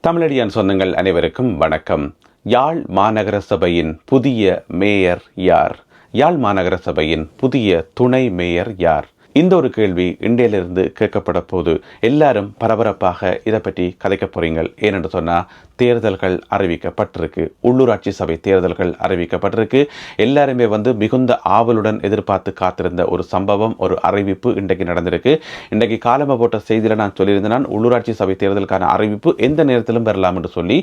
தமிழடியான் சொந்தங்கள் அனைவருக்கும் வணக்கம். யாழ் மாநகர சபையின் புதிய மேயர் யார்? யாழ் மாநகர சபையின் புதிய துணை மேயர் யார்? இந்த ஒரு கேள்வி இந்தியிலிருந்து கேட்கப்பட போது எல்லாரும் பரபரப்பாக இதை பற்றி கதைக்க போறீங்கள். ஏனென்று சொன்னால் தேர்தல்கள் அறிவிக்கப்பட்டிருக்கு, உள்ளூராட்சி சபை தேர்தல்கள் அறிவிக்கப்பட்டிருக்கு. எல்லாருமே மிகுந்த ஆவலுடன் எதிர்பார்த்து காத்திருந்த ஒரு சம்பவம், ஒரு அறிவிப்பு இன்றைக்கு நடந்திருக்கு. இன்றைக்கு காலமாக போட்ட செய்தியில் நான் சொல்லியிருந்தேன், உள்ளூராட்சி சபை தேர்தலுக்கான அறிவிப்பு எந்த நேரத்திலும் பெறலாம் என்று சொல்லி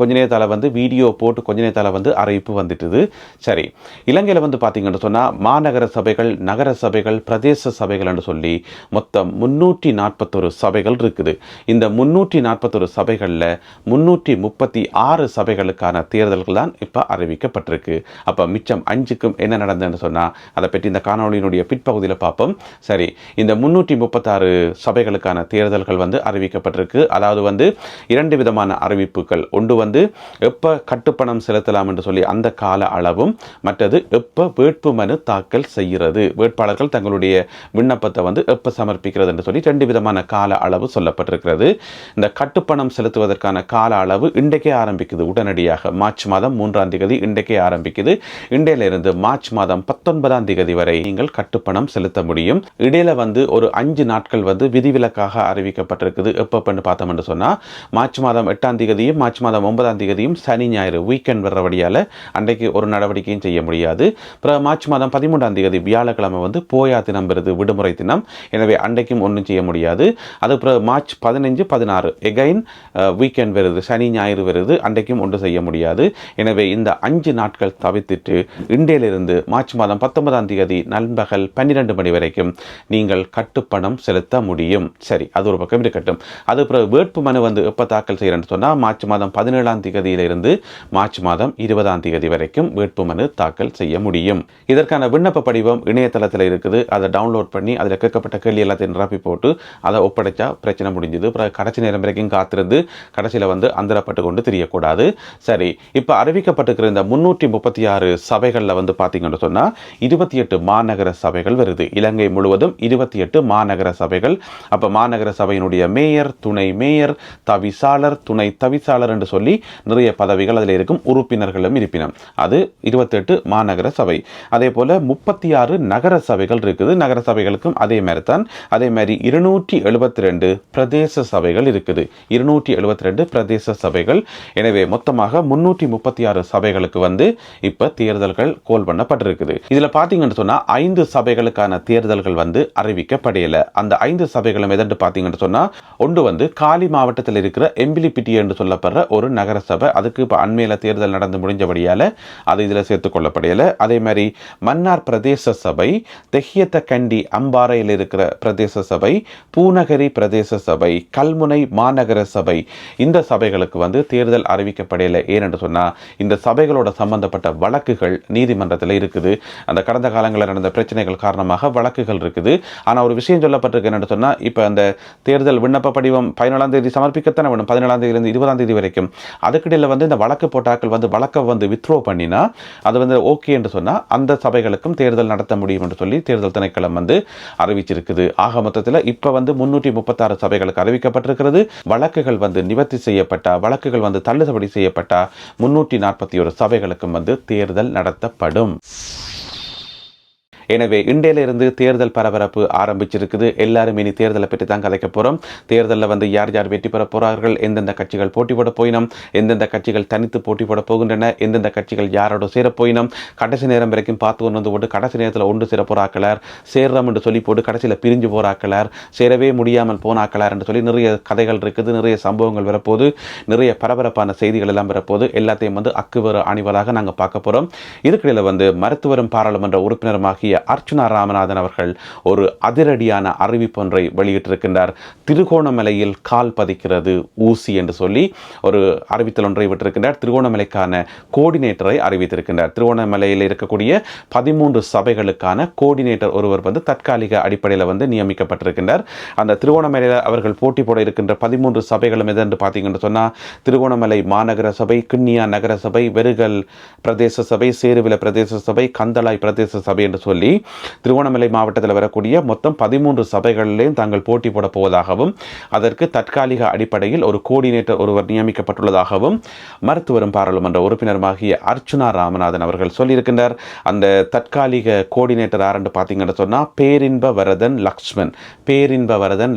கொஞ்ச நேரத்தால் வீடியோ போட்டு கொஞ்ச நேரத்தால் அறிவிப்பு வந்துட்டுது. சரி, இலங்கையில் பார்த்தீங்கன்னு சொன்னால் மாநகர சபைகள், நகர சபைகள், பிரதேச சபைகள் என்று சொல்லி மொத்தம் 341 சபைகள் இருக்குது. இந்த 341 சபைகளில் 336 சபைகளுக்கான தேர்தல்கள் தான் இப்போ அறிவிக்கப்பட்டிருக்கு. அப்போ மிச்சம் 5க்கும் என்ன நடந்ததுன்னு சொன்னால் அதை பற்றி இந்த காணொலியினுடைய பிற்பகுதியில் பார்ப்போம். சரி, இந்த 336 சபைகளுக்கான தேர்தல்கள் அறிவிக்கப்பட்டிருக்கு. அதாவது 2 விதமான அறிவிப்புகள். ஒன்று எப்போ கட்டுப்பணம் செலுத்தலாம் என்று சொல்லி அந்த கால அளவும், மற்றது எப்போ வேட்புமனு தாக்கல் செய்கிறது, வேட்பாளர்கள் தங்களுடைய விண்ணப்பத்தை எப்போ சமர்ப்பிக்கிறது என்று சொல்லி 2 விதமான கால அளவு சொல்லப்பட்டிருக்கிறது. இந்த கட்டுப்பணம் செலுத்துவதற்கான கால அளவு இன்றைக்கே ஆரம்பிக்குது. உடனடியாக மார்ச் மாதம் 3ஆம் தேதி இன்றைக்கே ஆரம்பிக்குது. இன்றையிலிருந்து மார்ச் மாதம் 19ஆம் தேதி வரை நீங்கள் கட்டுப்பணம் செலுத்த முடியும். இடையில ஒரு 5 நாட்கள் விதிவிலக்காக அறிவிக்கப்பட்டிருக்குது. எப்போ பார்த்தோம் என்று சொன்னா மார்ச் மாதம் 8ஆம் தேதியும் மார்ச் மாதம் 9ஆம் தேதியும் சனி ஞாயிறு வீக்கெண்ட் வர்றபடியால அன்றைக்கு ஒரு நடவடிக்கையும் செய்ய முடியாது. மார்ச் மாதம் 13ஆம் தேதி வியாழக்கிழமை போயா தினம் வருது, விடுமுறை தினம். எனவே அன்றைக்கும் ஒன்றும் செய்ய முடியாது. அது மார்ச் 15, 16 எகைன் வீக்கெண்ட் வருது, சனி ஞாயிறு வருது, அன்றைக்கும் ஒன்று செய்ய முடியாது. எனவே இந்த 5 நாட்கள் தவிர்த்துட்டு இன்றையிலிருந்து மார்ச் மாதம் 19ஆம் தேதி நண்பகல் 12 மணி வரைக்கும் நீங்கள் கட்டுப்பணம் செலுத்த முடியும். சரி, அது ஒரு பக்கம் இருக்கட்டும். அது வேட்பு மனு எப்போ தாக்கல் செய்யறேன்னு சொன்னால் மார்ச் மாதம் 17ஆம் தேதியிலிருந்து மார்ச் மாதம் 20ஆம் தேதி வரைக்கும் வேட்பு மனு தாக்கல் செய்ய முடியும். இதற்கான விண்ணப்ப படிவம் இணையதளத்தில் இருக்குது. அதை டவுன்லோட் பண்ணி அதில் கேட்கப்பட்ட கேள்வி எல்லாத்தையும் நிரப்பி போட்டு அதை ஒப்படைச்சா பிரச்சனை முடிஞ்சது. கடைசி நேரம் வரைக்கும் காத்திருந்து கடைசியில் அந்தரப்பட்டு கொண்டு தெரியக்கூடாது. சரி, இப்போ அறிவிக்கப்பட்டிருக்கிற இந்த 336 சபைகளில் பார்த்தீங்கன்னு சொன்னால் 28 மாநகர சபைகள் வருது. இலங்கை முழுவதும் 28 மாநகர சபைகள். அப்போ மாநகர சபையினுடைய மேயர், துணை மேயர், தவிசாளர், துணை தவிசாளர் என்று சொல்லி நிறைய பதவிகள் அதில் இருக்கும். உறுப்பினர்களும் இருப்பினும் அது 28 மாநகர சபை. அதே போல 36 நகர சபைகள் இருக்குது. நகர சபைகளுக்கும் அதே மாதிரி தான். அதே மாதிரி 272 பிரதேச சபைகள் இருக்குது. 272 பிரதேச சபைகள். எனவே மொத்தமாக 336 சபைகளுக்கு இப்ப தேர்தல்கள் கோல் பண்ணப்பட்டிருக்குது. இதுல பாத்தீங்கன்னு சொன்னா 5 சபைகளுக்கான தேர்தல்கள் அறிவிக்கப்படையில. அந்த 5 சபைகளும் எதென்று பாத்தீங்கன்னு சொன்னா ஒன்று காலி மாவட்டத்தில் இருக்கிற எம்பிலிபிட்டி என்று சொல்லப்படுற ஒரு நகர சபை. அதுக்கு இப்ப அண்மையில தேர்தல் நடந்து முடிஞ்சபடியால அது இதுல சேர்த்துக் கொள்ளப்படையில. அதே மாதிரி மன்னார் பிரதேச சபை, தெஹியத்த கண்டி அம்பாறையில் இருக்கிற பிரதேச சபை, பூநகரி பிரதேச சபை, கல்முனை மாநகர சபை, இந்த சபைகளுக்கு தேர்தல் அறிவிக்கப்படையில. ஏனென்று சொன்னா இந்த சபைகளோட சம்பந்தப்பட்ட வழக்குகள் நீதிமன்றத்தில் இருக்குது. அந்த கடந்த காலங்களில் நடந்த பிரச்சனைகள் காரணமாக வழக்குகள் இருக்குது. ஆனா ஒரு விஷயம் சொல்லப்பட்டிருக்கு என்னன்னு சொன்னா, இப்ப அந்த தேர்தல் விண்ணப்ப படிவம் 14ஆம் தேதி சமர்ப்பிக்கத்தானே வேணும். 17ஆம் தேதியிலிருந்து 20ஆம் தேதி வரைக்கும். அதுக்கிடையில இந்த வழக்கு போட்டாக்கள் வழக்கை வித்ரோ பண்ணினா அது ஓகே என்று சொன்னா அந்த சபைகளுக்கும் தேர்தல் நடத்த முடியும் என்று சொல்லி தேர்தல் திணைக்களம் அறிவிச்சிருக்குது. ஆக மொத்தத்தில் இப்ப 336 சபைகளுக்கு அறிவிக்கப்பட்டிருக்கிறது. வழக்குகள் நிவர்த்தி செய்யப்பட்ட, வழக்குகள் தள்ளுபடி செய்யப்பட்ட 341 சபைகளுக்கும் தேர்தல் நடத்தப்படும். எனவே இன்றையிலிருந்து தேர்தல் பரபரப்பு ஆரம்பிச்சிருக்குது. எல்லாரும் இனி தேர்தலை பற்றி தான் கதைக்க போறோம். தேர்தலில் யார் யார் வெற்றி பெற போறார்கள், எந்தெந்த கட்சிகள் போட்டி போட போயினோம், எந்தெந்த கட்சிகள் தனித்து போட்டி போட போகின்றன, எந்தெந்த கட்சிகள் யாரோட சேர போயினோம், கடைசி நேரம் வரைக்கும் பார்த்து போட்டு கடைசி நேரத்தில் ஒன்று சேர போறாக்கலார், சேர்றோம் என்று சொல்லி போட்டு கடைசியில் பிரிஞ்சு போறாக்கலார், சேரவே முடியாமல் போனாக்கலார் என்று சொல்லி நிறைய கதைகள் இருக்குது. நிறைய சம்பவங்கள் வரப்போது, நிறைய பரபரப்பான செய்திகள் எல்லாம் வரப்போது. எல்லாத்தையும் அக்குவர அணிவதாக நாங்கள் பார்க்க போறோம். இதுக்கிடையில் மருத்துவரும் பாராளுமன்ற உறுப்பினருமாகிய அர்ச்சுனா ராமநாதன் அவர்கள் ஒரு அதிரடியான அறிவிப்பொன்றை வெளியிட்டிருக்கின்றார். திருகோணமலையில் கால் பதிக்கிறது ஊசி என்று சொல்லி ஒரு அறிவித்தல் ஒன்றை விட்டிருக்கின்றார். திருகோணமலைக்கான கோஆர்டினேட்டரை அறிவித்திருக்கின்றார். திருகோணமலையில் இருக்கக்கூடிய 13 சபைகளுக்கான கோஆர்டினேட்டர் ஒருவர் தற்காலிக அடிப்படையில் நியமிக்கப்பட்டிருக்கின்றார். அந்த திருகோணமலையில் அவர்கள் போட்டி போட இருக்கின்ற 13 சபைகளும் எதென்று பார்த்தீங்கன்னு சொன்னால் திருகோணமலை மாநகர சபை, கிண்ணியா நகர சபை, வெறுகல் பிரதேச சபை, சேருவில பிரதேச சபை, கந்தளாய் பிரதேச சபை என்று சொல்லி சொல்லி திருகோணமலை மாவட்டத்தில் வரக்கூடிய மொத்தம் 13 சபைகளிலேயும் தாங்கள் போட்டி போட போவதாகவும் அதற்கு தற்காலிக அடிப்படையில் ஒரு கோஆர்டினேட்டர் ஒருவர் நியமிக்கப்பட்டுள்ளதாகவும் மருத்துவரும் பாராளுமன்ற உறுப்பினருமாகிய அர்ச்சுனா ராமநாதன் அவர்கள் சொல்லியிருக்கின்றார். அந்த தற்காலிக கோஆர்டினேட்டர் யாரென்று பார்த்தீங்கன்னு சொன்னால் பேரின்ப வரதன்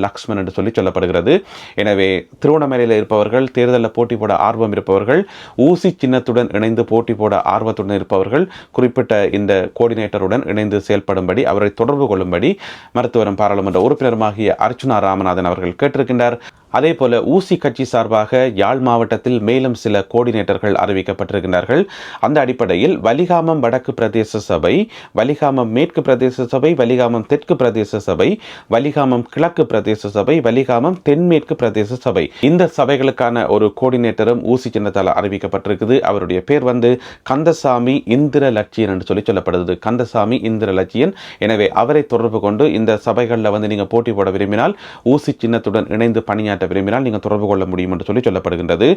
லக்ஷ்மன் என்று சொல்லி சொல்லப்படுகிறது. எனவே திருவண்ணாமலையில் இருப்பவர்கள், தேர்தலில் போட்டி போட ஆர்வம் இருப்பவர்கள், ஊசி சின்னத்துடன் இணைந்து போட்டி போட ஆர்வத்துடன் இருப்பவர்கள் குறிப்பிட்ட இந்த கோஆர்டினேட்டருடன் இணைந்து செயல்படும்படி, அவரை தொடர்பு கொள்ளும்படி மருத்துவரும் பாராளுமன்ற உறுப்பினருமாகிய அர்ச்சுனா ராமநாதன் அவர்கள் கேட்டிருக்கின்றார். அதே போல ஊசி கட்சி சார்பாக யாழ் மாவட்டத்தில் மேலும் சில கோஆர்டினேட்டர்கள் அறிவிக்கப்பட்டிருக்கிறார்கள். அந்த அடிப்படையில் வலிகாமம் வடக்கு பிரதேச சபை, வலிகாமம் மேற்கு பிரதேச சபை, வலிகாமம் தெற்கு பிரதேச சபை, வலிகாமம் கிழக்கு பிரதேச சபை, வலிகாமம் தென்மேற்கு பிரதேச சபை, இந்த சபைகளுக்கான ஒரு கோஆர்டினேட்டரும் ஊசி சின்னத்தால் அறிவிக்கப்பட்டிருக்குது. அவருடைய பேர் கந்தசாமி இந்திர லட்சியன் என்று சொல்லப்படுது. கந்தசாமி இந்திர லட்சியன். எனவே அவரை தொடர்பு கொண்டு இந்த சபைகளில் நீங்க போட்டி போட விரும்பினால், ஊசி சின்னத்துடன் இணைந்து பணியாற்ற விரும்பினால் நீங்கள் தொடர்பு கொள்ள முடியும் என்று சொல்லப்படுகின்றது.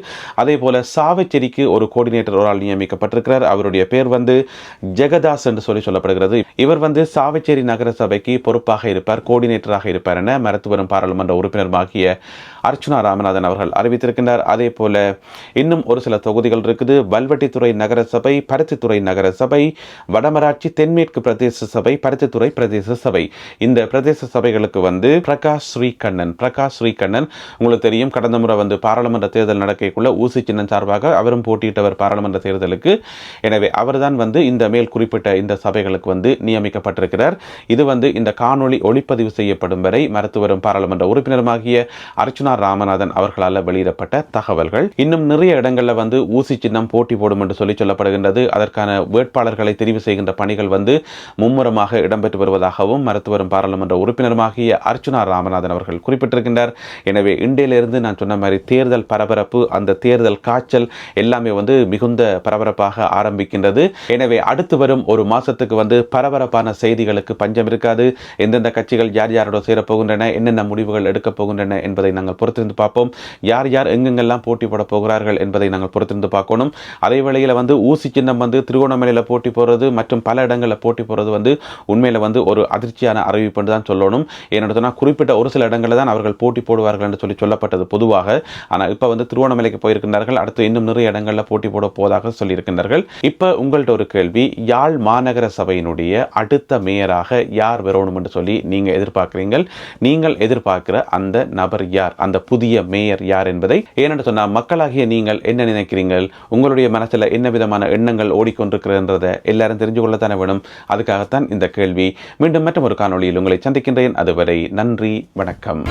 அதே போல சாவச்சேரிக்கு ஒரு கோஆர்டினேட்டர் ஒரு ஆள் நியமிக்கப்பட்டிருக்கிறார். அவருடைய பேர் ஜெகதாஸ் என்று சொல்லப்படுகிறது. இவர் சாவச்சேரி நகர சபைக்கு பொறுப்பாக இருப்பார், கோஆர்டினேட்டராக இருப்பார் என மருத்துவரும் பாராளுமன்ற உறுப்பினருமாகிய அர்ச்சுனா ராமநாதன் அவர்கள் அறிவித்திருக்கின்றார். அதே போல இன்னும் ஒரு சில தொகுதிகள் இருக்குது. வல்வெட்டித்துறை நகர சபை, பருத்தித்துறை நகர சபை, வடமராட்சி தென்மேற்கு பிரதேச சபை, பருத்தித்துறை பிரதேச சபை. இந்த பிரதேச சபைகளுக்கு பிரகாஷ் ஸ்ரீகண்ணன் உங்களுக்கு தெரியும், கடந்த முறை பாராளுமன்ற தேர்தல் நடக்கக்குள்ள ஊசி சின்னம் சார்பாக அவரும் போட்டியிட்டவர் பாராளுமன்ற தேர்தலுக்கு. எனவே அவர்தான் இந்த மேல் குறிப்பிட்ட இந்த சபைகளுக்கு நியமிக்கப்பட்டிருக்கிறார். இது இந்த காணொளி ஒளிப்பதிவு செய்யப்படும் வரை மருத்துவரும் பாராளுமன்ற உறுப்பினருமாகிய அர்ச்சுனா ராமநாதன் அவர்களால் வெளியிடப்பட்ட தகவல்கள். இன்னும் நிறைய இடங்களில் ஊசி சின்னம் போட்டி போடும் என்று சொல்லப்படுகின்றது. அதற்கான வேட்பாளர்களை தெரிவு செய்கின்ற பணிகள் மும்முரமாக இடம்பெற்று வருவதாகவும் மருத்துவரும் பாராளுமன்ற உறுப்பினருமாகிய அர்ச்சுனா ராமநாதன் அவர்கள் குறிப்பிட்டிருக்கின்றார். எனவே இன்றையிலிருந்து நான் சொன்ன மாதிரி தேர்தல் பரபரப்பு, அந்த தேர்தல் காய்ச்சல் எல்லாமே மிகுந்த பரபரப்பாக ஆரம்பிக்கின்றது. எனவே அடுத்து வரும் ஒரு மாசத்துக்கு பரபரப்பான செய்திகளுக்கு பஞ்சம் இருக்காது. எந்தெந்த கட்சிகள் யார் யாரோட சேரப்போகின்றன, என்னென்ன முடிவுகள் எடுக்கப் போகின்றன என்பதை நாங்கள் பொறுத்திருந்து பார்ப்போம். யார் யார் எங்கெங்கெல்லாம் போட்டி போட போகிறார்கள் என்பதை நாங்கள் பொறுத்திருந்து பார்க்கணும். அதே வேளையில் ஊசி சின்னம் திருகோணமலையில் போட்டி போடுறது மற்றும் பல இடங்களில் போட்டி போடுறது உண்மையில ஒரு அதிர்ச்சியான அறிவிப்பு தான் சொல்லணும். ஏன்னா குறிப்பிட்ட ஒரு சில இடங்களில் தான் அவர்கள் போட்டி போடுவார்கள் என்று சொல்லப்பட்டது பொதுவாக. ஆனால் இப்போ திருவண்ணாமலைக்கு போயிருக்கின்றார்கள். அடுத்து இன்னும் நிறைய இடங்களில் போட்டி போட போவதாக சொல்லியிருக்கின்றார்கள். இப்போ உங்கள்ட்ட ஒரு கேள்வி, யாழ் மாநகர சபையினுடைய அடுத்த மேயராக யார் வரணும் என்று சொல்லி நீங்க எதிர்பார்க்கிறீர்கள்? நீங்கள் எதிர்பார்க்கிற அந்த நபர் யார், அந்த புதிய மேயர் யார் என்பதை ஏனென்று சொன்னால் மக்களாகிய நீங்கள் என்ன நினைக்கிறீர்கள், உங்களுடைய மனசில் என்ன விதமான எண்ணங்கள் ஓடிக்கொண்டிருக்கிறன்றதை எல்லாரும் தெரிஞ்சு கொள்ளத்தானே வேணும். அதுக்காகத்தான் இந்த கேள்வி. மீண்டும் மற்றும் ஒரு காணொளியில் உங்களை சந்திக்கின்றேன். அதுவரை நன்றி, வணக்கம்.